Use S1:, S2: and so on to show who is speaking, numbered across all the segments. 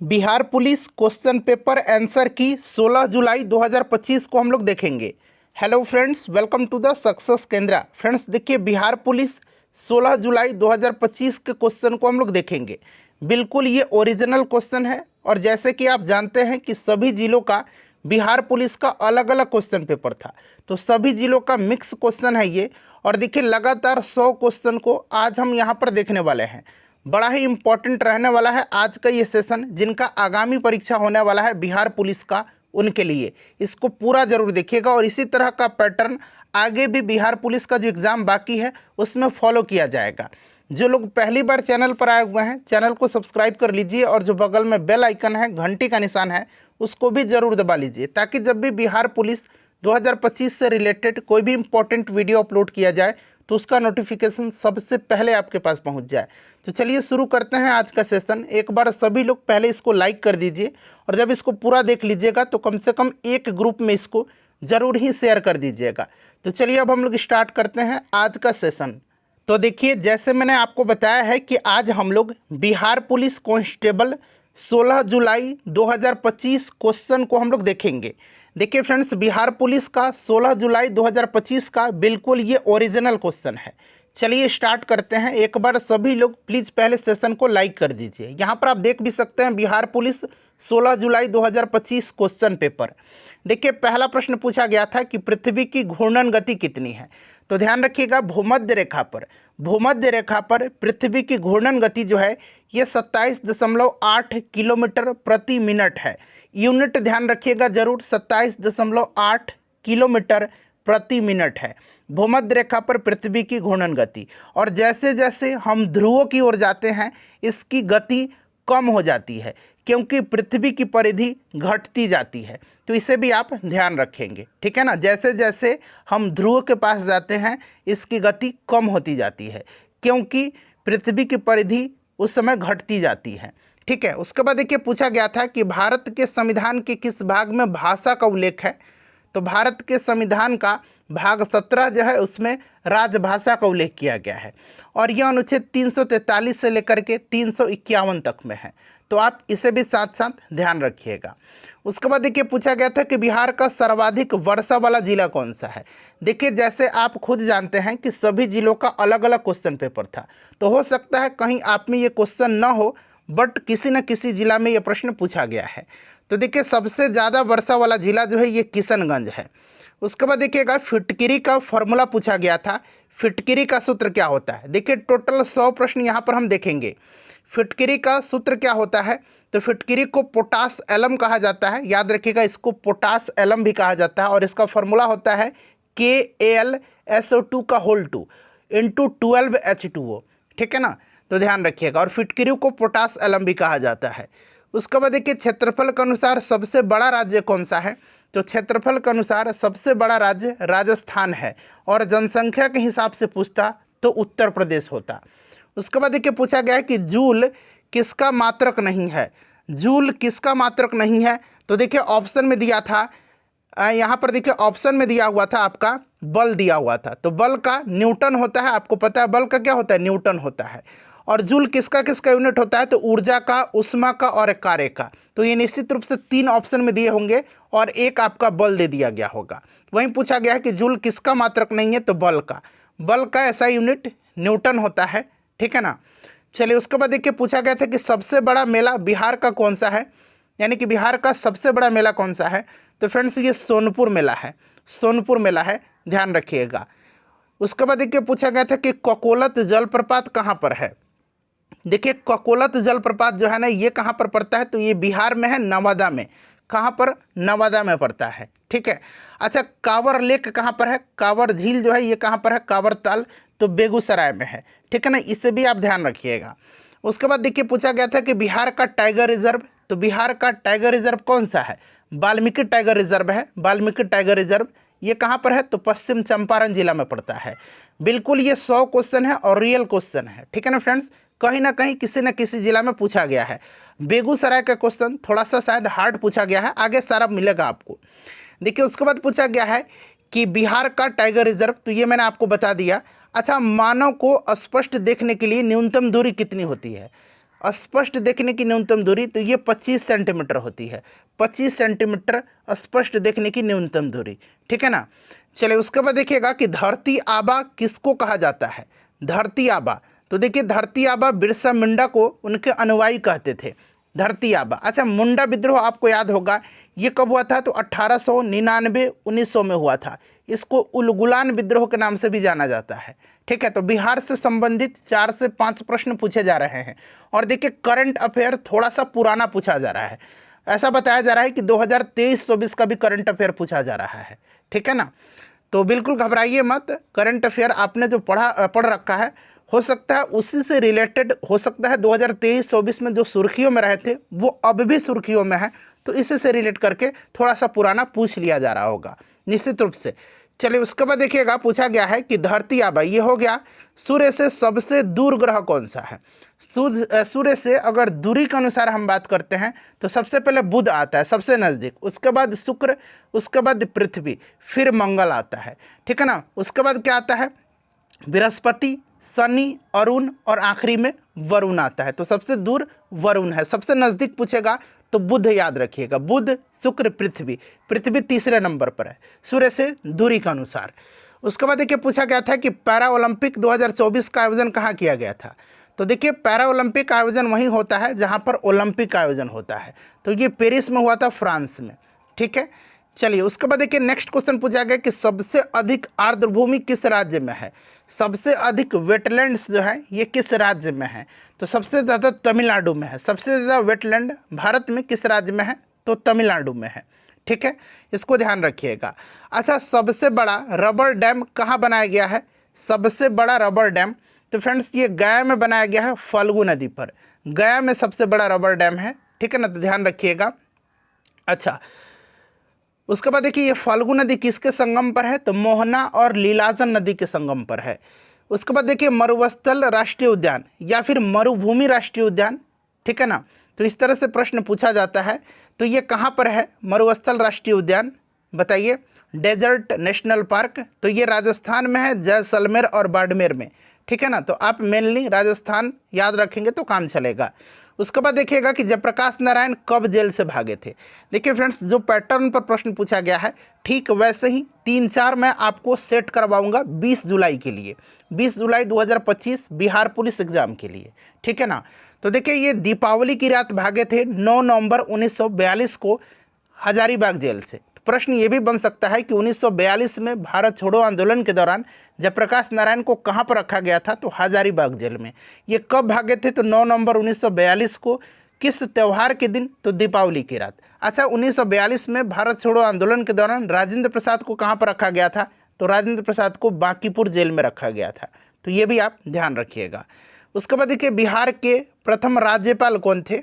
S1: Bihar police question paper answer key 16 जुलाई 2025 को हम लोग देखेंगे। Hello friends, welcome to the success Kendra. Friends देखिए, बिहार पुलिस 16 जुलाई 2025 के क्वेश्चन को हम लोग देखेंगे। बिल्कुल ये ओरिजिनल क्वेश्चन है और जैसे कि आप जानते हैं कि सभी जिलों का बिहार पुलिस का अलग अलग क्वेश्चन पेपर था, तो सभी जिलों का मिक्स क्वेश्चन है ये। और देखिए, लगातार 100 क्वेश्चन को आज हम यहाँ पर देखने वाले हैं। बड़ा ही इम्पोर्टेंट रहने वाला है आज का ये सेशन। जिनका आगामी परीक्षा होने वाला है बिहार पुलिस का, उनके लिए इसको पूरा जरूर देखिएगा। और इसी तरह का पैटर्न आगे भी बिहार पुलिस का जो एग्ज़ाम बाकी है उसमें फॉलो किया जाएगा। जो लोग पहली बार चैनल पर आए हुए हैं, चैनल को सब्सक्राइब कर लीजिए और जो बगल में बेल आइकन है, घंटी का निशान है, उसको भी ज़रूर दबा लीजिए, ताकि जब भी बिहार पुलिस 2025 से रिलेटेड कोई भी इम्पोर्टेंट वीडियो अपलोड किया जाए तो उसका नोटिफिकेशन सबसे पहले आपके पास पहुंच जाए। तो चलिए शुरू करते हैं आज का सेशन। एक बार सभी लोग पहले इसको लाइक कर दीजिए और जब इसको पूरा देख लीजिएगा तो कम से कम एक ग्रुप में इसको ज़रूर ही शेयर कर दीजिएगा। तो चलिए अब हम लोग स्टार्ट करते हैं आज का सेशन। तो देखिए, जैसे मैंने आपको बताया है कि आज हम लोग बिहार पुलिस कांस्टेबल 16 जुलाई 2025 क्वेश्चन को हम लोग देखेंगे। देखिए फ्रेंड्स, बिहार पुलिस का 16 जुलाई 2025 का बिल्कुल ये ओरिजिनल क्वेश्चन है। चलिए स्टार्ट करते हैं। एक बार सभी लोग प्लीज़ पहले सेशन को लाइक कर दीजिए। यहाँ पर आप देख भी सकते हैं बिहार पुलिस 16 जुलाई 2025 क्वेश्चन पेपर। देखिए, पहला प्रश्न पूछा गया था कि पृथ्वी की घूर्णन गति कितनी है। तो ध्यान रखिएगा, भूमध्य रेखा पर पृथ्वी की घूर्णन गति जो है ये 27.8 किलोमीटर प्रति मिनट है। यूनिट ध्यान रखिएगा जरूर, 27.8 किलोमीटर प्रति मिनट है भूमध्य रेखा पर पृथ्वी की घूर्णन गति। और जैसे जैसे हम ध्रुवों की ओर जाते हैं इसकी गति कम हो जाती है, क्योंकि पृथ्वी की परिधि घटती जाती है। तो इसे भी आप ध्यान रखेंगे, ठीक है ना। जैसे जैसे हम ध्रुव के पास जाते हैं इसकी गति कम होती जाती है, क्योंकि पृथ्वी की परिधि उस समय घटती जाती है, ठीक है। उसके बाद देखिए, पूछा गया था कि भारत के संविधान के किस भाग में भाषा का उल्लेख है। तो भारत के संविधान का भाग 17 जो है उसमें राजभाषा का उल्लेख किया गया है और यह अनुच्छेद 343 से लेकर के 351 तक में है। तो आप इसे भी साथ साथ ध्यान रखिएगा। उसके बाद देखिए, पूछा गया था कि बिहार का सर्वाधिक वर्षा वाला जिला कौन सा है। देखिए, जैसे आप खुद जानते हैं कि सभी जिलों का अलग अलग क्वेश्चन पेपर था, तो हो सकता है कहीं आप में ये क्वेश्चन ना हो, बट किसी न किसी जिला में ये प्रश्न पूछा गया है। तो देखिए, सबसे ज़्यादा वर्षा वाला जिला जो है ये किशनगंज है। उसके बाद देखिएगा, फिटकिरी का फॉर्मूला पूछा गया था। फिटकिरी का सूत्र क्या होता है। देखिए, टोटल 100 प्रश्न यहाँ पर हम देखेंगे। फिटकिरी का सूत्र क्या होता है। तो फिटकिरी को पोटास एलम कहा जाता है, याद रखिएगा, इसको पोटास एलम भी कहा जाता है। और इसका फॉर्मूला होता है KAlSO2 का होल 2 इंटू 12H2O, ठीक है ना। तो ध्यान रखिएगा। और फिटकिरी को पोटास एलम भी कहा जाता है। उसके बाद देखिए, क्षेत्रफल के अनुसार सबसे बड़ा राज्य कौन सा है। तो क्षेत्रफल के अनुसार सबसे बड़ा राज्य राजस्थान है और जनसंख्या के हिसाब से पूछता तो उत्तर प्रदेश होता। उसके बाद देखिए, पूछा गया है कि जूल किसका मात्रक नहीं है। जूल किसका मात्रक नहीं है। तो देखिए, ऑप्शन में दिया था, यहाँ पर देखिए ऑप्शन में दिया हुआ था आपका बल दिया हुआ था। तो बल का न्यूटन होता है, आपको पता है बल का क्या होता है, न्यूटन होता है। और जूल किसका किसका यूनिट होता है। तो ऊर्जा का, उष्मा का और कार्य का। तो ये निश्चित रूप से 3 ऑप्शन में दिए होंगे और एक आपका बल दे दिया गया होगा। वहीं पूछा गया है कि जूल किसका मात्रक नहीं है। तो बल का ऐसा यूनिट न्यूटन होता है, ठीक है ना। चलिए, उसके बाद देखिए, पूछा गया था कि सबसे बड़ा मेला बिहार का कौन सा है, यानी कि बिहार का सबसे बड़ा मेला कौन सा है। तो फ्रेंड्स, ये सोनपुर मेला है, सोनपुर मेला है, ध्यान रखिएगा। उसके बाद देखिए, पूछा गया था कि ककोलत जलप्रपात कहाँ पर है। देखिए, ककोलत जलप्रपात जो है ना, ये कहाँ पर पड़ता है। तो ये बिहार में है, नवादा में। कहाँ पर, नवादा में पड़ता है, ठीक है। अच्छा, कांवर लेक कहाँ पर है, कांवर झील जो है ये कहाँ पर है, कांवर ताल, तो बेगूसराय में है, ठीक है ना। इसे भी आप ध्यान रखिएगा। उसके बाद देखिए, पूछा गया था कि बिहार का टाइगर रिजर्व। तो बिहार का टाइगर रिजर्व कौन सा है। वाल्मीकि टाइगर रिजर्व है, वाल्मीकि टाइगर रिजर्व। ये कहाँ पर है। तो पश्चिम चंपारण जिला में पड़ता है। बिल्कुल ये 100 क्वेश्चन है और रियल क्वेश्चन है, ठीक है ना फ्रेंड्स। कहीं ना कहीं किसी न किसी जिला में पूछा गया है। बेगूसराय का क्वेश्चन थोड़ा सा शायद हार्ड पूछा गया है, आगे सारा मिलेगा आपको। देखिए, उसके बाद पूछा गया है कि बिहार का टाइगर रिजर्व, तो ये मैंने आपको बता दिया। अच्छा, मानव को स्पष्ट देखने के लिए न्यूनतम दूरी कितनी होती है। स्पष्ट देखने की न्यूनतम दूरी, तो ये 25 सेंटीमीटर होती है। 25 सेंटीमीटर स्पष्ट देखने की न्यूनतम दूरी, ठीक है ना। चलिए उसके बाद देखिएगा कि धरती आबा किसको कहा जाता है। धरती आबा, तो देखिए धरती आबा बिरसा मुंडा को उनके अनुयायी कहते थे, धरती आबा। अच्छा, मुंडा विद्रोह आपको याद होगा, ये कब हुआ था, तो 1899 1900 में हुआ था। इसको उलगुलान विद्रोह के नाम से भी जाना जाता है, ठीक है। तो बिहार से संबंधित 4 से 5 प्रश्न पूछे जा रहे हैं। और देखिए करंट अफेयर थोड़ा सा पुराना पूछा जा रहा है, ऐसा बताया जा रहा है कि 2023-24 का भी करंट अफेयर पूछा जा रहा है, ठीक है ना। तो बिल्कुल घबराइए मत, करंट अफेयर आपने जो पढ़ रखा है, हो सकता है उसी से रिलेटेड, हो सकता है 2023-24 में जो सुर्खियों में रहे थे वो अब भी सुर्खियों में है, तो इसी से रिलेट करके थोड़ा सा पुराना पूछ लिया जा रहा होगा निश्चित रूप से। चलिए उसके बाद देखिएगा, पूछा गया है कि धरती आबा, ये हो गया। सूर्य से सबसे दूर ग्रह कौन सा है। सूर्य से अगर दूरी के अनुसार हम बात करते हैं तो सबसे पहले बुध आता है सबसे नज़दीक, उसके बाद शुक्र, उसके बाद पृथ्वी, फिर मंगल आता है, ठीक है ना। उसके बाद क्या आता है, बृहस्पति, शनि, अरुण और आखिरी में वरुण आता है। तो सबसे दूर वरुण है। सबसे नज़दीक पूछेगा तो बुध याद रखिएगा, बुध, शुक्र, पृथ्वी। पृथ्वी तीसरे नंबर पर है सूर्य से दूरी के अनुसार। उसके बाद देखिए पूछा गया था कि पैरा ओलंपिक 2024 का आयोजन कहाँ किया गया था। तो देखिए पैरा ओलंपिक का आयोजन वहीं होता है जहाँ पर ओलंपिक का आयोजन होता है, तो ये पेरिस में हुआ था, फ्रांस में, ठीक है। चलिए उसके बाद देखिए नेक्स्ट क्वेश्चन पूछा गया कि सबसे अधिक आर्द्रभूमि किस राज्य में है। सबसे अधिक वेटलैंड्स जो है ये किस राज्य में है। तो सबसे ज़्यादा तमिलनाडु में है। सबसे ज़्यादा वेटलैंड भारत में किस राज्य में है, तो तमिलनाडु में है, ठीक है, इसको ध्यान रखिएगा। अच्छा, सबसे बड़ा रबर डैम कहाँ बनाया गया है। सबसे बड़ा रबर डैम, तो फ्रेंड्स ये गया में बनाया गया है, फल्गु नदी पर। गया में सबसे बड़ा रबर डैम है, ठीक है ना, तो ध्यान रखिएगा। अच्छा, उसके बाद देखिए ये फाल्गु नदी किसके संगम पर है, तो मोहना और लीलाजन नदी के संगम पर है। उसके बाद देखिए मरुस्थल राष्ट्रीय उद्यान या फिर मरुभूमि राष्ट्रीय उद्यान, ठीक है ना, तो इस तरह से प्रश्न पूछा जाता है। तो ये कहाँ पर है मरुस्थल राष्ट्रीय उद्यान, बताइए। डेजर्ट नेशनल पार्क, तो ये राजस्थान में है, जैसलमेर और बाड़मेर में, ठीक है ना। तो आप मेनली राजस्थान याद रखेंगे तो काम चलेगा। उसके बाद देखिएगा कि जयप्रकाश नारायण कब जेल से भागे थे। देखिए फ्रेंड्स, जो पैटर्न पर प्रश्न पूछा गया है ठीक वैसे ही 3-4 मैं आपको सेट करवाऊंगा 20 जुलाई के लिए, 20 जुलाई 2025 बिहार पुलिस एग्जाम के लिए, ठीक है ना। तो देखिए ये दीपावली की रात भागे थे 9 नवंबर 1942 को हजारीबाग जेल से। प्रश्न ये भी बन सकता है कि 1942 में भारत छोड़ो आंदोलन के दौरान जयप्रकाश नारायण को कहाँ पर रखा गया था, तो हजारीबाग जेल में। ये कब भागे थे, तो 9 नवंबर 1942 को। किस त्यौहार के दिन, तो दीपावली की रात। अच्छा, 1942 में भारत छोड़ो आंदोलन के दौरान राजेंद्र प्रसाद को कहाँ पर रखा गया था, तो राजेंद्र प्रसाद को बांकीपुर जेल में रखा गया था, तो ये भी आप ध्यान रखिएगा। उसके बाद देखिए बिहार के प्रथम राज्यपाल कौन थे,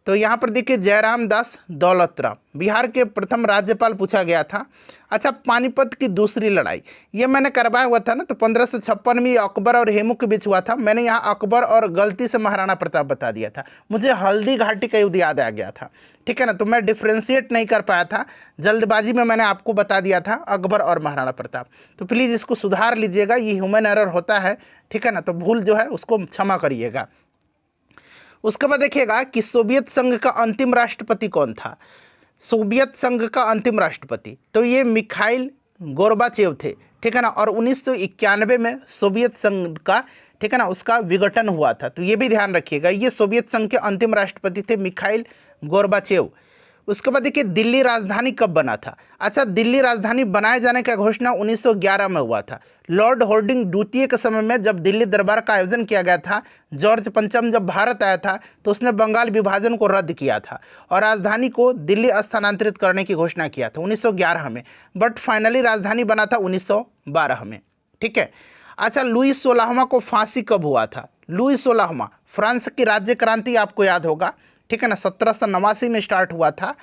S1: तो यहाँ पर देखिए जयराम दास दौलतराम बिहार के प्रथम राज्यपाल पूछा गया था। अच्छा, पानीपत की दूसरी लड़ाई ये मैंने करवाया हुआ था ना, तो 1556 में अकबर और हेमू के बीच हुआ था। मैंने यहाँ अकबर और गलती से महाराणा प्रताप बता दिया था, मुझे हल्दी घाटी का युद्ध याद आ गया था, ठीक है ना। तो मैं डिफ्रेंशिएट नहीं कर पाया था, जल्दबाजी में मैंने आपको बता दिया था अकबर और महाराणा प्रताप। तो प्लीज़ इसको सुधार लीजिएगा, ये ह्यूमन एरर होता है, ठीक है ना, तो भूल जो है उसको क्षमा करिएगा। उसके बाद देखिएगा कि सोवियत संघ का अंतिम राष्ट्रपति कौन था। सोवियत संघ का अंतिम राष्ट्रपति, तो ये मिखाइल गोर्बाचेव थे, ठीक है ना। और 1991 में सोवियत संघ का, ठीक है ना, उसका विघटन हुआ था, तो ये भी ध्यान रखिएगा। ये सोवियत संघ के अंतिम राष्ट्रपति थे मिखाइल गोर्बाचेव। उसके बाद देखिए दिल्ली राजधानी कब बना था। अच्छा, दिल्ली राजधानी बनाए जाने का घोषणा 1911 में हुआ था। लॉर्ड हार्डिंग द्वितीय के समय में जब दिल्ली दरबार का आयोजन किया गया था, जॉर्ज पंचम जब भारत आया था तो उसने बंगाल विभाजन को रद्द किया था और राजधानी को दिल्ली स्थानांतरित करने की घोषणा किया था 1911 में, बट फाइनली राजधानी बना था 1912 में, ठीक है। अच्छा, लुई 16वां को फांसी कब हुआ था। लुई 16वां फ्रांस की राज्य क्रांति आपको याद होगा, ठीक है ना, 1789 में स्टार्ट हुआ था,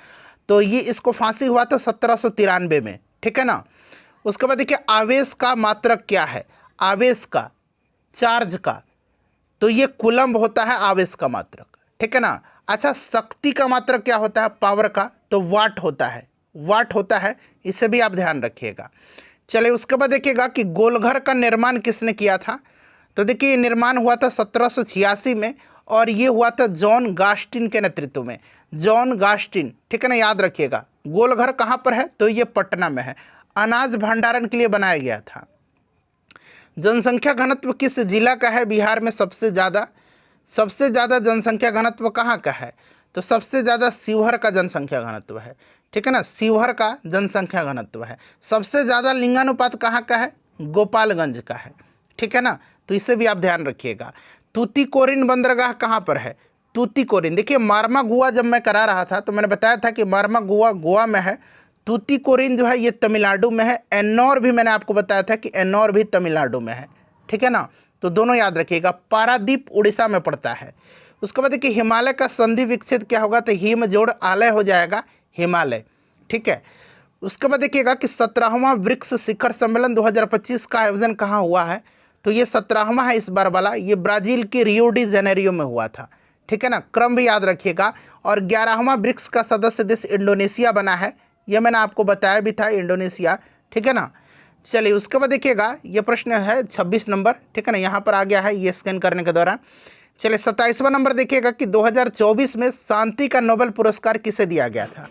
S1: तो ये इसको फांसी हुआ था 1793 में, ठीक है ना। उसके बाद देखिए आवेश का मात्रक क्या है। आवेश का, चार्ज का, तो ये कूलम्ब होता है आवेश का मात्रक, ठीक है ना। अच्छा, शक्ति का मात्रक क्या होता है, पावर का, तो वाट होता है, वाट होता है, इसे भी आप ध्यान रखिएगा। चलिए उसके बाद देखिएगा कि गोलघर का निर्माण किसने किया था। तो देखिए ये निर्माण हुआ था 1786 में और ये हुआ था जॉन गास्टिन के नेतृत्व में, जॉन गास्टिन, ठीक है ना, याद रखिएगा। गोलघर कहाँ पर है, तो ये पटना में है, अनाज भंडारण के लिए बनाया गया था। जनसंख्या घनत्व किस जिला का है बिहार में सबसे ज़्यादा जनसंख्या घनत्व कहाँ का है, तो सबसे ज़्यादा शिवहर का जनसंख्या घनत्व है, ठीक है ना, शिवहर का जनसंख्या घनत्व है। सबसे ज़्यादा लिंगानुपात कहाँ का है, गोपालगंज का है, ठीक है ना, तो इसे भी आप ध्यान रखिएगा। तूतीकोरिन बंदरगाह कहाँ पर है, तूतीकोरिन, देखिए मार्मागुआ जब मैं करा रहा था तो मैंने बताया था कि मार्मागुआ गोवा में है, तूतीकोरिन जो है ये तमिलनाडु में है, एन्नौर भी मैंने आपको बताया था कि एन्नौर भी तमिलनाडु में है, ठीक है ना, तो दोनों याद रखिएगा। पारादीप उड़ीसा में पड़ता है। उसके बाद देखिए हिमालय का संधि विक्षेप क्या होगा, तो हिम जोड़ आलय हो जाएगा हिमालय, ठीक है। उसके बाद देखिएगा कि 17वां ब्रिक्स शिखर सम्मेलन 2025 का आयोजन कहाँ हुआ है, तो ये 17वां है इस बार वाला, ये ब्राज़ील के रियो डी जेनेरियो में हुआ था, ठीक है ना, क्रम भी याद रखिएगा। और 11वां ब्रिक्स का सदस्य देश इंडोनेशिया बना है, ये मैंने आपको बताया भी था, इंडोनेशिया, ठीक है ना। चलिए उसके बाद देखिएगा ये प्रश्न है 26 नंबर, ठीक है ना, यहाँ पर आ गया है ये स्कैन करने के दौरान। चलिए 27वां नंबर देखिएगा कि 2024 में शांति का नोबेल पुरस्कार किसे दिया गया था,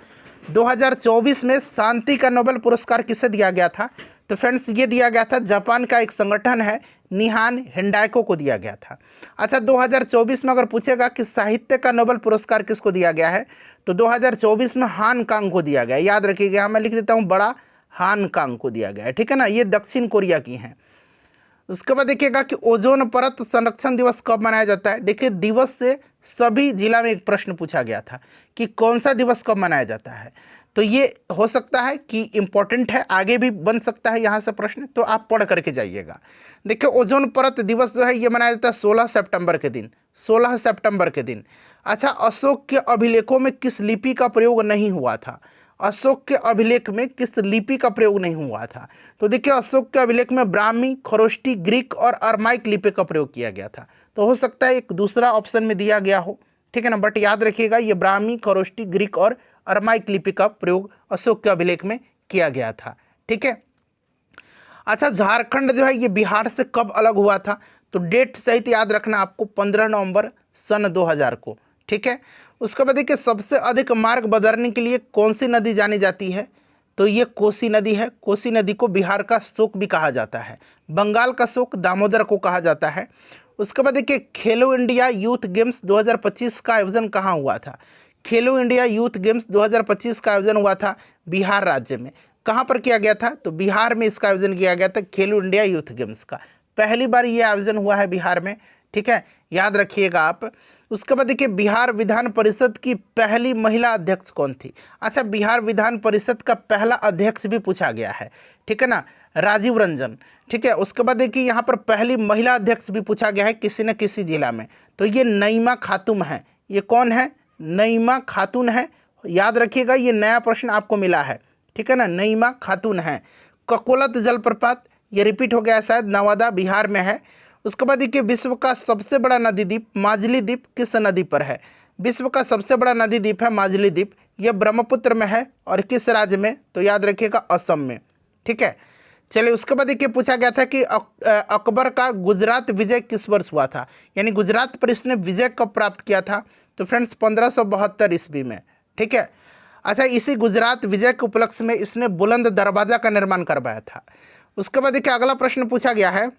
S1: 2024 में शांति का नोबेल पुरस्कार किसे दिया गया था, तो फ्रेंड्स ये दिया गया था जापान का एक संगठन है निहान हिंडाइको को दिया गया था। अच्छा 2024 में अगर पूछेगा कि साहित्य का नोबेल पुरस्कार किसको दिया गया है, तो 2024 में हान कांग को दिया गया, याद रखिएगा, मैं लिख देता हूँ बड़ा, हान कांग को दिया गया है, ठीक है ना, ये दक्षिण कोरिया की हैं। उसके बाद देखिएगा कि ओजोन परत संरक्षण दिवस कब मनाया जाता है, देखिए दिवस से सभी जिला में एक प्रश्न पूछा गया था कि कौन सा दिवस कब मनाया जाता है, तो ये हो सकता है कि इम्पोर्टेंट है, आगे भी बन सकता है यहाँ से प्रश्न, तो आप पढ़ करके जाइएगा। देखिए ओजोन परत दिवस जो है ये मनाया जाता है 16 सितंबर के दिन, 16 सितंबर के दिन। अच्छा अशोक के अभिलेखों में किस लिपि का प्रयोग नहीं हुआ था, अशोक के अभिलेख में किस लिपि का प्रयोग नहीं हुआ था, तो देखिए अशोक के अभिलेख में ब्राह्मी, खरोष्टी, ग्रीक और अरमाइक लिपि का प्रयोग किया गया था, तो हो सकता है एक दूसरा ऑप्शन में दिया गया हो, ठीक है ना, बट याद रखिएगा ये ब्राह्मी, खरोष्टी, ग्रीक और अरमाइक लिपि का प्रयोग अशोक के अभिलेख में किया गया था, ठीक है। अच्छा झारखंड जो है ये बिहार से कब अलग हुआ था, तो डेट सहित याद रखना आपको 15 नवंबर सन 2000 को, ठीक है। उसके बाद देखिए सबसे अधिक मार्ग बदलने के लिए कौन सी नदी जानी जाती है, तो ये कोसी नदी है, कोसी नदी को बिहार का शोक भी कहा जाता है, बंगाल का शोक दामोदर को कहा जाता है। उसके बाद देखिए खेलो इंडिया यूथ गेम्स 2025 का आयोजन कहाँ हुआ था, खेलो इंडिया यूथ गेम्स 2025 का आयोजन हुआ था बिहार राज्य में, कहाँ पर किया गया था, तो बिहार में इसका आयोजन किया गया था, खेलो इंडिया यूथ गेम्स का पहली बार ये आयोजन हुआ है बिहार में, ठीक है, याद रखिएगा आप। उसके बाद देखिए बिहार विधान परिषद की पहली महिला अध्यक्ष कौन थी, अच्छा बिहार विधान परिषद का पहला अध्यक्ष भी पूछा गया है, ठीक है ना, राजीव रंजन, ठीक है। उसके बाद देखिए यहाँ पर पहली महिला अध्यक्ष भी पूछा गया है किसी न किसी जिला में, तो ये नईमा खातून है, ये कौन है, नईमा खातून है, याद रखिएगा ये नया प्रश्न आपको मिला है, ठीक है ना, नईमा खातून है। ककोलत जलप्रपात ये रिपीट हो गया शायद, नवादा बिहार में है। उसके बाद देखिए विश्व का सबसे बड़ा नदी द्वीप माजुली द्वीप किस नदी पर है, विश्व का सबसे बड़ा नदी द्वीप है माजुली द्वीप, यह ब्रह्मपुत्र में है और किस राज्य में, तो याद रखिएगा असम में, ठीक है। चलिए उसके बाद देखिए पूछा गया था कि अकबर का गुजरात विजय किस वर्ष हुआ था, यानी गुजरात पर इसने विजय कब प्राप्त किया था, तो फ्रेंड्स 1572 ईस्वी में, ठीक है। अच्छा इसी गुजरात विजय के उपलक्ष्य में इसने बुलंद दरवाजा का निर्माण करवाया था। उसके बाद देखिए अगला प्रश्न पूछा गया है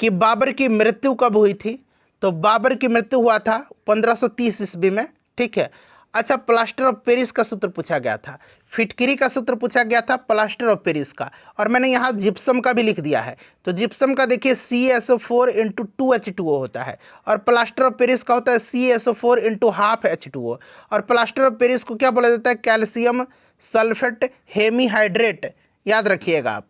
S1: कि बाबर की मृत्यु कब हुई थी, तो बाबर की मृत्यु हुआ था 1530 ईस्वी में, ठीक है। अच्छा प्लास्टर ऑफ पेरिस का सूत्र पूछा गया था, फिटकरी का सूत्र पूछा गया था प्लास्टर ऑफ पेरिस का, और मैंने यहाँ जिप्सम का भी लिख दिया है, तो जिप्सम का देखिए CaSO4 × 2H2O होता है, और प्लास्टर ऑफ पेरिस का होता है CaSO4 × ½ H2O, और प्लास्टर ऑफ पेरिस को क्या बोला जाता है, कैल्शियम सल्फेट हेमीहाइड्रेट, याद रखिएगा आप।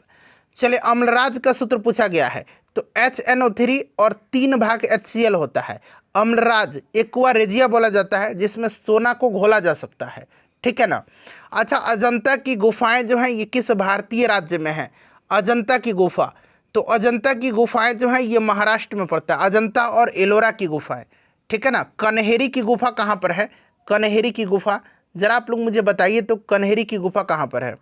S1: चलिए अम्लराज का सूत्र पूछा गया है, तो HNO3 और 3 भाग HCl होता है, अम्लराज एक्वा रेजिया बोला जाता है जिसमें सोना को घोला जा सकता है, ठीक है ना। अच्छा अजंता की गुफाएं जो हैं ये किस भारतीय राज्य में हैं, अजंता की गुफा, तो अजंता की गुफाएं जो हैं ये महाराष्ट्र में पड़ता है, अजंता और एलोरा की गुफाएं, ठीक है ना। कन्हेरी की गुफा कहाँ पर है, कन्हेरी की गुफा जरा आप लोग मुझे बताइए, तो कन्हेरी की गुफा कहाँ पर है।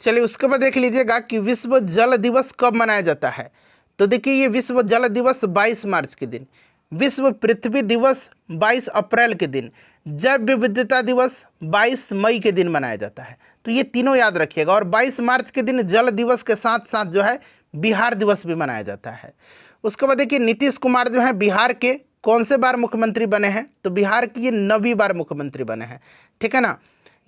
S1: चलिए उसके बाद देख लीजिएगा कि विश्व जल दिवस कब मनाया जाता है, तो देखिए ये विश्व जल दिवस 22 मार्च के दिन, विश्व पृथ्वी दिवस 22 अप्रैल के दिन, जैव विविधता दिवस 22 मई के दिन मनाया जाता है। तो ये तीनों याद रखिएगा। और 22 मार्च के दिन जल दिवस के साथ साथ जो है बिहार दिवस भी मनाया जाता है। उसके बाद देखिए नीतीश कुमार जो है बिहार के कौन से बार मुख्यमंत्री बने हैं, तो बिहार की ये 9वीं बार मुख्यमंत्री बने हैं, ठीक है ना,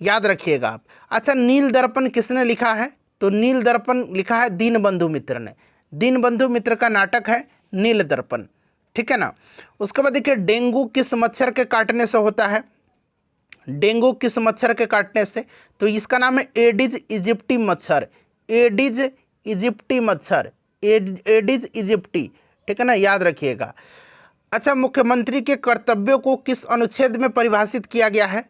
S1: याद रखिएगा आप। अच्छा, नील दर्पण किसने लिखा है, तो नील दर्पण लिखा है दीनबंधु मित्र ने। दीनबंधु मित्र का नाटक है नील दर्पण, ठीक है ना। उसके बाद देखिए डेंगू किस मच्छर के काटने से होता है, डेंगू किस मच्छर के काटने से, तो इसका नाम है एडिज इजिप्टी मच्छर, एडिज इजिप्टी मच्छर, एडिज इजिप्टी, ठीक है ना, याद रखिएगा। अच्छा, मुख्यमंत्री के कर्तव्यों को किस अनुच्छेद में परिभाषित किया गया है,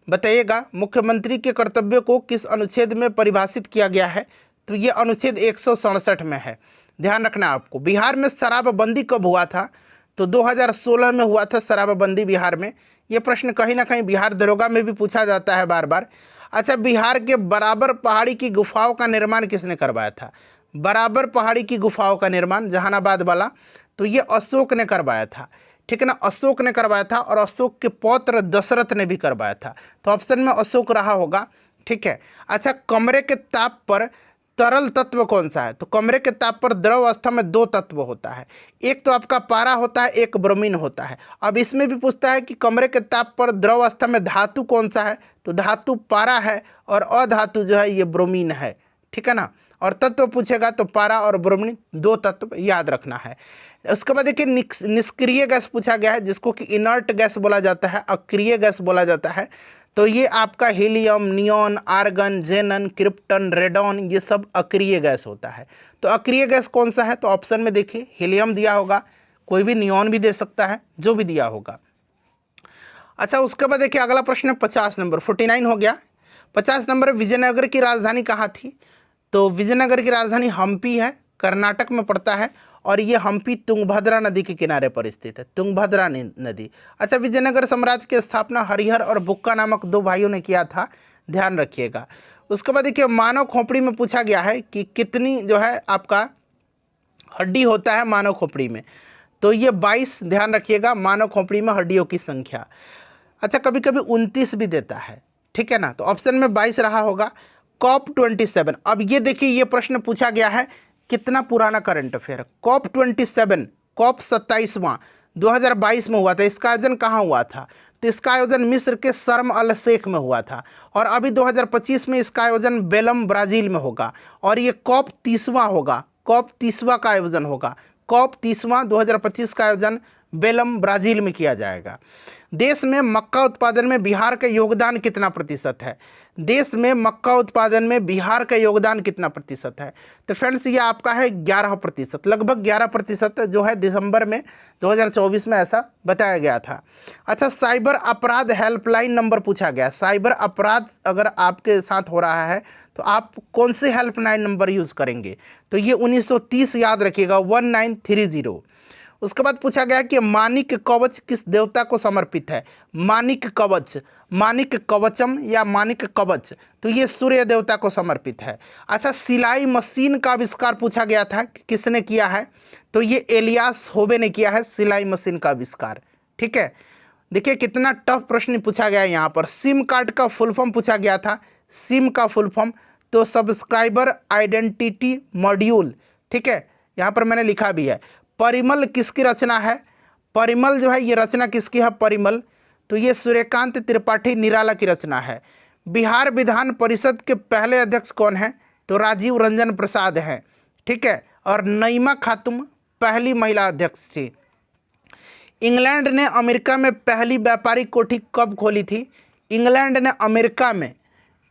S1: बताइएगा। मुख्यमंत्री के कर्तव्यों को किस अनुच्छेद में परिभाषित किया गया है, तो ये अनुच्छेद 167 में है, ध्यान रखना आपको। बिहार में शराबबंदी कब हुआ था, तो 2016 में हुआ था शराबबंदी बिहार में। ये प्रश्न कहीं ना कहीं बिहार दरोगा में भी पूछा जाता है बार बार। अच्छा, बिहार के बराबर पहाड़ी की गुफाओं का निर्माण किसने करवाया था, बराबर पहाड़ी की गुफाओं का निर्माण जहानाबाद वाला, तो ये अशोक ने करवाया था, ठीक है ना, अशोक ने करवाया था। और अशोक के पौत्र दशरथ ने भी करवाया था, तो ऑप्शन में अशोक रहा होगा, ठीक है। अच्छा, कमरे के ताप पर तरल तत्व कौन सा है, तो कमरे के ताप पर द्रव अवस्था में 2 तत्व होता है, एक तो आपका पारा होता है, एक ब्रोमीन होता है। अब इसमें भी पूछता है कि कमरे के ताप पर द्रव अवस्था में धातु कौन सा है, तो धातु पारा है और अधातु जो है ये ब्रोमीन है, ठीक है ना। और तत्व पूछेगा तो पारा और ब्रोमीन 2 तत्व याद रखना है। उसके बाद देखिए निष्क्रिय गैस पूछा गया है, जिसको कि इनर्ट गैस बोला जाता है, अक्रिय गैस बोला जाता है। तो ये आपका helium, neon, argon, जेनन, krypton, radon, ये सब अक्रिय गैस होता है। तो अक्रिय गैस कौन सा है, तो ऑप्शन में देखिए हीलियम दिया होगा, कोई भी नियॉन भी दे सकता है, जो भी दिया होगा। अच्छा, उसके बाद देखिए अगला प्रश्न है 50 नंबर, 49 हो गया। 50 नंबर, विजयनगर की राजधानी कहाँ थी, तो विजयनगर की राजधानी हम्पी है, कर्नाटक में पड़ता है। और ये हम्पी तुंगभद्रा नदी के किनारे पर स्थित है, तुंगभद्रा नदी। अच्छा, विजयनगर साम्राज्य की स्थापना हरिहर और बुक्का नामक 2 भाइयों ने किया था, ध्यान रखिएगा। उसके बाद देखिए मानव खोपड़ी में पूछा गया है कि कितनी जो है आपका हड्डी होता है मानव खोपड़ी में, तो ये 22, ध्यान रखिएगा, मानव खोपड़ी में हड्डियों की संख्या। अच्छा, कभी कभी 29 भी देता है, ठीक है ना, तो ऑप्शन में 22 रहा होगा। COP27, अब ये देखिए ये प्रश्न पूछा गया है, कितना पुराना करंट अफेयर। COP27, COP 27वां 2022 में हुआ था। इसका आयोजन कहाँ हुआ था, तो इसका आयोजन मिस्र के शर्म अल शेख में हुआ था। और अभी 2025 में इसका आयोजन बेलम ब्राज़ील में होगा। और ये COP 30वां होगा, COP 30वां का आयोजन होगा, COP 30वां 2025 का आयोजन बेलम ब्राज़ील में किया जाएगा। देश में मक्का उत्पादन में बिहार का योगदान कितना प्रतिशत है, देश में मक्का उत्पादन में बिहार का योगदान कितना प्रतिशत है, तो फ्रेंड्स ये आपका है 11%, लगभग 11% जो है दिसंबर में 2024 में ऐसा बताया गया था। अच्छा, साइबर अपराध हेल्पलाइन नंबर पूछा गया। साइबर अपराध अगर आपके साथ हो रहा है तो आप कौन से हेल्पलाइन नंबर यूज़ करेंगे, तो ये 1930 याद रखिएगा, 1930। उसके बाद पूछा गया कि माणिक कवच किस देवता को समर्पित है, माणिक कवच, माणिक कवचम या माणिक कवच, तो ये सूर्य देवता को समर्पित है। अच्छा, सिलाई मशीन का आविष्कार पूछा गया था कि किसने किया है, तो ये एलियास होबे ने किया है सिलाई मशीन का आविष्कार, ठीक है। देखिए कितना टफ प्रश्न पूछा गया है यहाँ पर। सिम कार्ड का फुल फॉर्म पूछा गया था, सिम का फुल फॉर्म, तो सब्सक्राइबर आइडेंटिटी मॉड्यूल, ठीक है, यहाँ पर मैंने लिखा भी है। परिमल किसकी रचना है, परिमल जो है ये रचना किसकी है, परिमल, तो ये सूर्यकांत त्रिपाठी निराला की रचना है। बिहार विधान परिषद के पहले अध्यक्ष कौन है, तो राजीव रंजन प्रसाद हैं, ठीक है। और नईमा खातून पहली महिला अध्यक्ष थी। इंग्लैंड ने अमेरिका में पहली व्यापारिक कोठी कब खोली थी, इंग्लैंड ने अमेरिका में,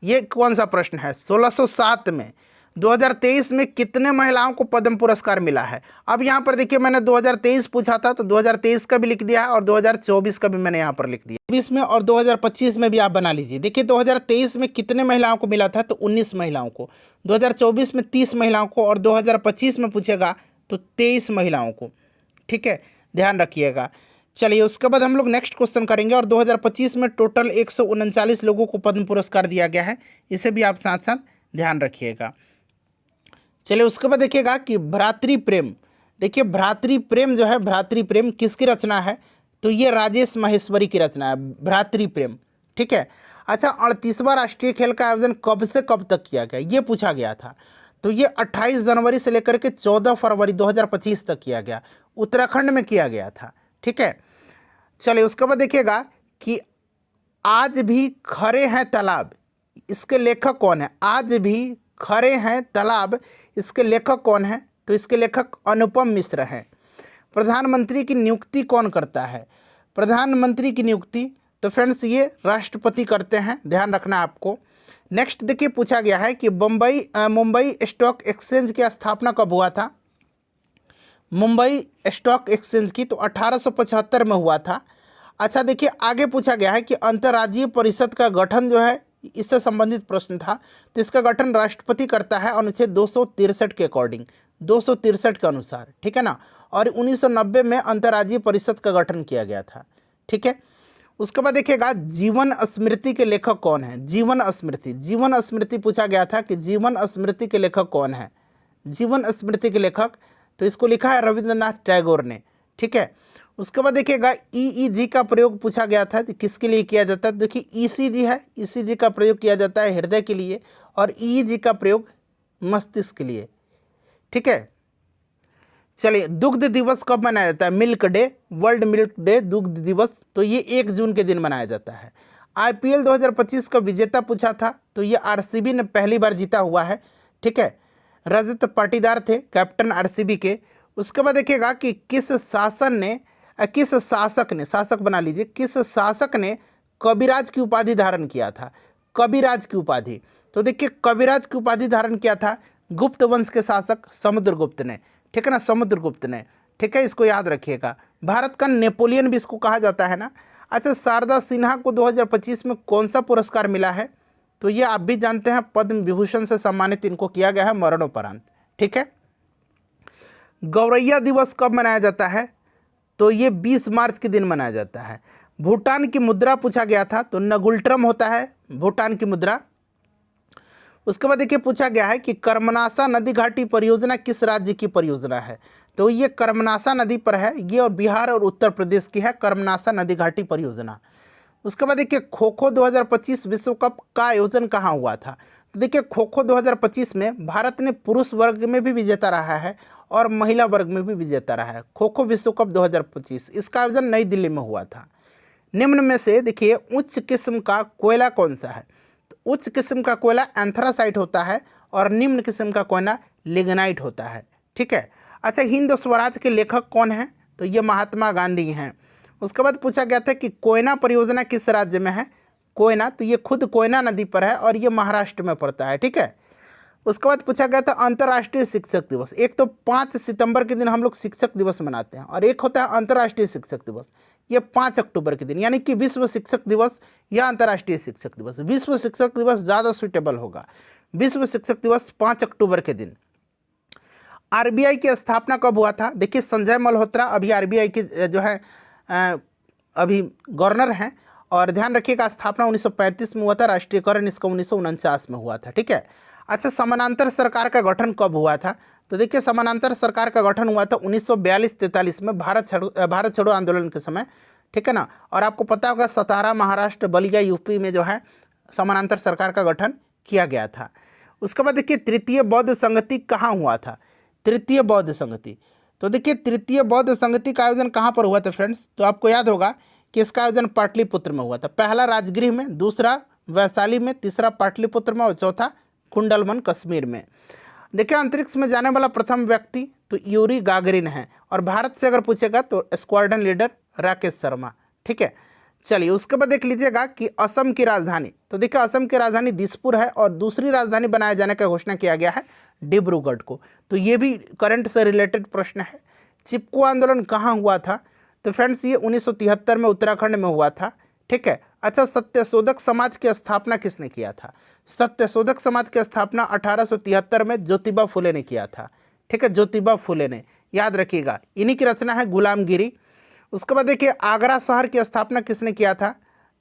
S1: ये कौन सा प्रश्न है, 1607 में। 2023 में कितने महिलाओं को पद्म पुरस्कार मिला है। अब यहाँ पर देखिए मैंने 2023 पूछा था तो 2023 का भी लिख दिया है और 2024 का भी मैंने यहाँ पर लिख दिया, 20 में और 2025 में भी आप बना लीजिए। देखिए 2023 में कितने महिलाओं को मिला था, तो 19 महिलाओं को, 2024 में 30 महिलाओं को और 2025 में पूछेगा तो 23 महिलाओं को, ठीक है, ध्यान रखिएगा। चलिए उसके बाद हम लोग नेक्स्ट क्वेश्चन करेंगे। और 2025 में टोटल 139 लोगों को पद्म पुरस्कार दिया गया है, इसे भी आप साथ साथ ध्यान रखिएगा। चलिए उसके बाद देखिएगा कि भ्रातृ प्रेम देखिए भ्रातृप्रेम जो है, भ्रातृप्रेम किसकी रचना है? तो ये राजेश माहेश्वरी की रचना है, भ्रातृप्रेम। ठीक है। अच्छा, 38वां राष्ट्रीय खेल का आयोजन कब से कब तक किया गया, ये पूछा गया था। तो ये 28 जनवरी से लेकर के 14 फरवरी 2025 तक किया गया, उत्तराखंड में किया गया था। ठीक है। चलिए उसके बाद देखिएगा कि आज भी खरे हैं तालाब, इसके लेखक कौन है? आज भी खरे हैं तालाब, इसके लेखक कौन है? तो इसके लेखक अनुपम मिश्र हैं। प्रधानमंत्री की नियुक्ति कौन करता है? प्रधानमंत्री की नियुक्ति तो फ्रेंड्स ये राष्ट्रपति करते हैं, ध्यान रखना आपको। नेक्स्ट देखिए पूछा गया है कि मुंबई स्टॉक एक्सचेंज की स्थापना कब हुआ था? मुंबई स्टॉक एक्सचेंज की तो 1875 में हुआ था। अच्छा देखिए आगे पूछा गया है कि अंतर्राज्यीय परिषद का गठन जो है, इससे संबंधित प्रश्न था, तो इसका गठन राष्ट्रपति करता है अनुच्छेद 263 के अकॉर्डिंग, 263 के अनुसार। ठीक है ना। और 1990 में अंतर्राज्यीय परिषद का गठन किया गया था। ठीक है। उसके बाद देखिएगा जीवन स्मृति के लेखक कौन है? जीवन स्मृति, जीवन स्मृति पूछा गया था कि जीवन स्मृति के लेखक कौन है? जीवन स्मृति के लेखक तो इसको लिखा है रविंद्रनाथ टैगोर ने। ठीक है। उसके बाद देखिएगा ईईजी का प्रयोग पूछा गया था, तो किसके लिए किया जाता है? देखिए ईसीजी है, ईसीजी का प्रयोग किया जाता है हृदय के लिए, और ईईजी का प्रयोग मस्तिष्क के लिए। ठीक है। चलिए दुग्ध दिवस कब मनाया जाता है? Milk day, world milk day, दुग्ध दिवस, तो ये 1 जून के दिन मनाया जाता है। आईपीएल 2025 का विजेता पूछा था, तो ये आरसीबी ने पहली बार जीता हुआ है। ठीक है। रजत पाटीदार थे कैप्टन आरसीबी के। उसके बाद देखिएगा कि किस शासक ने, शासक बना लीजिए, किस शासक ने कविराज की उपाधि धारण किया था? कविराज की उपाधि, तो देखिए कविराज की उपाधि धारण किया था गुप्त वंश के शासक समुद्रगुप्त ने। ठीक है ना, समुद्रगुप्त ने। ठीक है, इसको याद रखिएगा। भारत का नेपोलियन भी इसको कहा जाता है ना। अच्छा, शारदा सिन्हा को 2025 में कौन सा पुरस्कार मिला है? तो ये आप भी जानते हैं, पद्म विभूषण से सम्मानित इनको किया गया है मरणोपरांत। ठीक है। गौरैया दिवस कब मनाया जाता है? तो ये 20 मार्च के दिन मनाया जाता है। भूटान की मुद्रा पूछा गया था, तो नगुल्ट्रम होता है भूटान की मुद्रा। उसके बाद देखिए पूछा गया है कि कर्मनासा नदी घाटी परियोजना किस राज्य की परियोजना है? तो ये कर्मनासा नदी पर है, ये और बिहार और उत्तर प्रदेश की है कर्मनासा नदी घाटी परियोजना। उसके बाद देखिए खो खो 2025 विश्व कप का आयोजन कहाँ हुआ था? तो देखिए खो खो 2025 में भारत ने पुरुष वर्ग में भी विजेता रहा है और महिला वर्ग में भी विजेता रहा है। खो खो विश्व कप 2025 इसका आयोजन नई दिल्ली में हुआ था। निम्न में से देखिए उच्च किस्म का कोयला कौन सा है? तो उच्च किस्म का कोयला एंथ्रासाइट होता है और निम्न किस्म का कोयला लिग्नाइट होता है। ठीक है। अच्छा, हिंद स्वराज के लेखक कौन हैं? तो ये महात्मा गांधी हैं। उसके बाद पूछा गया था कि कोयना परियोजना किस राज्य में है? कोयना, तो ये खुद कोयना नदी पर है और ये महाराष्ट्र में पड़ता है। ठीक है। उसके बाद पूछा गया था अंतर्राष्ट्रीय शिक्षक दिवस। एक तो 5 सितंबर के दिन हम लोग शिक्षक दिवस मनाते हैं, और एक होता है अंतर्राष्ट्रीय शिक्षक दिवस, ये 5 अक्टूबर के दिन, यानी कि विश्व शिक्षक दिवस या अंतर्राष्ट्रीय शिक्षक दिवस। विश्व शिक्षक दिवस ज़्यादा सुटेबल होगा। विश्व शिक्षक दिवस 5 अक्टूबर के दिन। आरबीआई की स्थापना कब हुआ था? देखिए संजय मल्होत्रा अभी आरबीआई की जो है अभी गवर्नर हैं, और ध्यान रखिएगा स्थापना 1935 में हुआ था, राष्ट्रीयकरण इसका 1949 में हुआ था। ठीक है। अच्छा, समानांतर सरकार का गठन कब हुआ था? तो देखिए समानांतर सरकार का गठन हुआ था 1942-43 में भारत छोड़ो आंदोलन के समय। ठीक है ना। और आपको पता होगा सतारा महाराष्ट्र, बलिया यूपी में जो है समानांतर सरकार का गठन किया गया था। उसके बाद देखिए तृतीय बौद्ध संगति कहाँ हुआ था? तृतीय बौद्ध संगति, तो देखिए तृतीय बौद्ध संगति का आयोजन कहाँ पर हुआ था फ्रेंड्स? तो आपको याद होगा कि इसका आयोजन पाटलिपुत्र में हुआ था। पहला राजगृह में, दूसरा वैशाली में, तीसरा पाटलिपुत्र में और चौथा कुंडलवन कश्मीर में। देखिए अंतरिक्ष में जाने वाला प्रथम व्यक्ति तो यूरी गागरिन है, और भारत से अगर पूछेगा तो स्क्वाड्रन लीडर राकेश शर्मा। ठीक है। चलिए उसके बाद देख लीजिएगा कि असम की राजधानी, तो देखिए असम की राजधानी दिसपुर है, और दूसरी राजधानी बनाए जाने का घोषणा किया गया है डिब्रूगढ़ को। तो ये भी करंट से रिलेटेड प्रश्न है। चिपको आंदोलन कहाँ हुआ था? तो फ्रेंड्स ये 1973 में उत्तराखंड में हुआ था। ठीक है। अच्छा, सत्यशोधक समाज की स्थापना किसने किया था? सत्यशोधक समाज की स्थापना 1873 में ज्योतिबा फुले ने किया था। ठीक है, ज्योतिबा फुले ने, याद रखिएगा। इन्हीं की रचना है गुलामगिरी। उसके बाद देखिए आगरा शहर की स्थापना किसने किया था?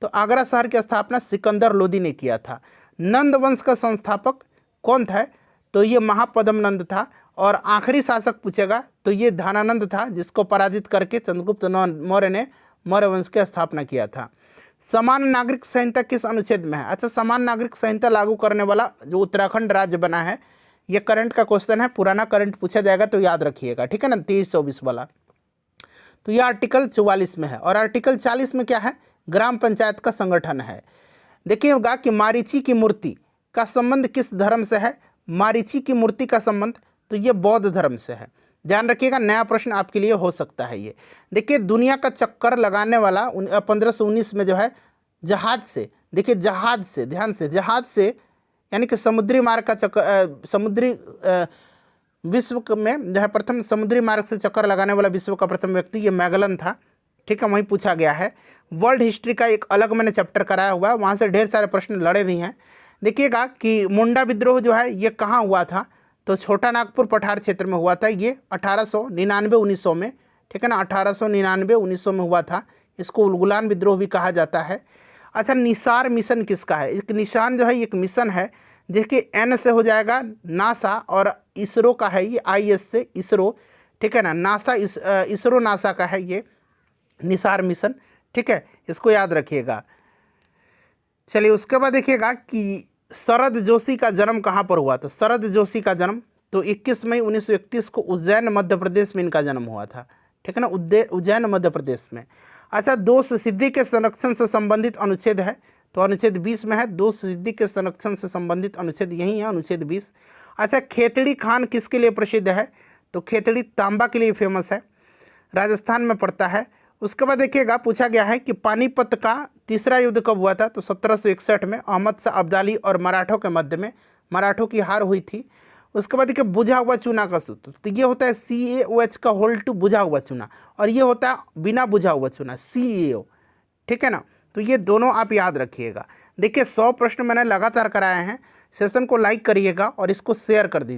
S1: तो आगरा शहर की स्थापना सिकंदर लोदी ने किया था। नंद वंश का संस्थापक कौन था? तो ये महापद्म नंद था, और आखिरी शासक पूछेगा तो ये धनानंद था, जिसको पराजित करके चंद्रगुप्त मौर्य ने मौर्य वंश की स्थापना किया था। समान नागरिक संहिता किस अनुच्छेद में है? अच्छा, समान नागरिक संहिता लागू करने वाला जो उत्तराखंड राज्य बना है, ये करंट का क्वेश्चन है, पुराना करंट पूछा जाएगा तो याद रखिएगा, ठीक है ना, 23-24 वाला। तो यह आर्टिकल 44 में है। और आर्टिकल 40 में क्या है? ग्राम पंचायत का संगठन है। देखिएगा कि मारीची की मूर्ति का संबंध किस धर्म से है? मारीची की मूर्ति का संबंध तो ये बौद्ध धर्म से है। ध्यान रखिएगा, नया प्रश्न आपके लिए हो सकता है ये। देखिए, दुनिया का चक्कर लगाने वाला 1519 में जो है जहाज से, देखिए जहाज से, ध्यान से, जहाज से यानी कि समुद्री मार्ग का चक्कर, समुद्री विश्व में जो है प्रथम समुद्री मार्ग से चक्कर लगाने वाला विश्व का प्रथम व्यक्ति ये मैगलन था, ठीक है, वहीं पूछा गया है। वर्ल्ड हिस्ट्री का एक अलग मैंने चैप्टर कराया हुआ है, वहाँ से ढेर सारे प्रश्न लड़े भी हैं। देखिएगा कि मुंडा विद्रोह जो है ये कहाँ हुआ था? तो छोटा नागपुर पठार क्षेत्र में हुआ था। ये 1899-1900 में, ठीक है ना, 1899-1900 में हुआ था। इसको उलगुलान विद्रोह भी कहा जाता है। अच्छा, निसार मिशन किसका है? एक निशान जो है एक मिशन है, देखिए एन से हो जाएगा नासा, और इसरो का है ये, IS से इसरो, ठीक है ना, नासा इसरो नासा का है ये निसार मिशन, ठीक है, इसको याद रखिएगा। चलिए, उसके बाद देखिएगा कि शरद जोशी का जन्म कहाँ पर हुआ था? शरद जोशी का जन्म तो 21 मई 1931 को उज्जैन मध्य प्रदेश में इनका जन्म हुआ था, ठीक है ना, उज्जैन मध्य प्रदेश में। अच्छा, दोष सिद्धि के संरक्षण से संबंधित अनुच्छेद है तो अनुच्छेद 20 में है। दोष सिद्धि के संरक्षण से संबंधित अनुच्छेद यही है, अनुच्छेद 20। अच्छा, खेतड़ी खान किसके लिए प्रसिद्ध है? तो खेतड़ी तांबा के लिए फेमस है, राजस्थान में पड़ता है। उसके बाद देखिएगा पूछा गया है कि पानीपत का तीसरा युद्ध कब हुआ था? तो 1761 में अहमद शाह अब्दाली और मराठों के मध्य में, मराठों की हार हुई थी। उसके बाद देखिए बुझा हुआ चूना का सूत्र, तो ये होता है CaOH का होल टू बुझा हुआ चूना, और ये होता है बिना बुझा हुआ चूना CaO, ठीक है ना। तो ये दोनों आप याद रखिएगा। देखिए 100 प्रश्न मैंने लगातार कराए हैं। सेशन को लाइक करिएगा और इसको शेयर कर दीजिए।